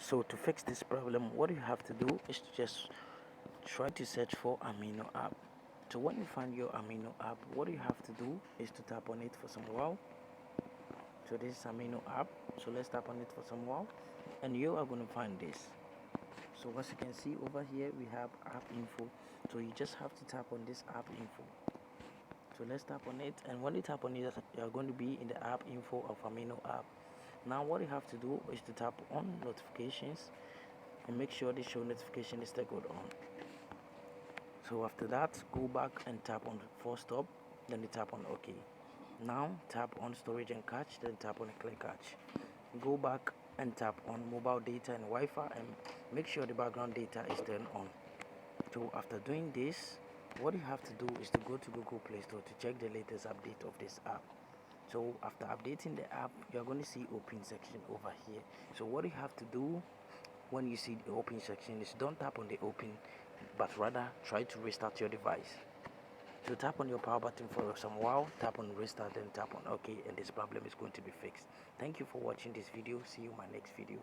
So to fix this problem, what you have to do is to just try to search for Amino app. So when you find your Amino app, what you have to do is to tap on it for some while. So this is Amino app. So let's tap on it for some while, and you are going to find this. So as you can see over here, we have app info. So you just have to tap on this app info. So let's tap on it, and when you tap on it, you are going to be in the app info of Amino app. Now what you have to do is to tap on notifications and make sure the show notification is toggled on. So after that, go back and tap on force stop, then you tap on OK. Now tap on storage and cache, then tap on clear cache. Go back and tap on mobile data and Wi-Fi and make sure the background data is turned on. So after doing this, what you have to do is to go to Google Play Store to check the latest update of this app. So after updating the app, you're going to see open section over here. So what you have to do when you see the open section is don't tap on the open, but rather try to restart your device. So tap on your power button for some while, tap on restart, then tap on OK, and this problem is going to be fixed. Thank you for watching this video. See you in my next video.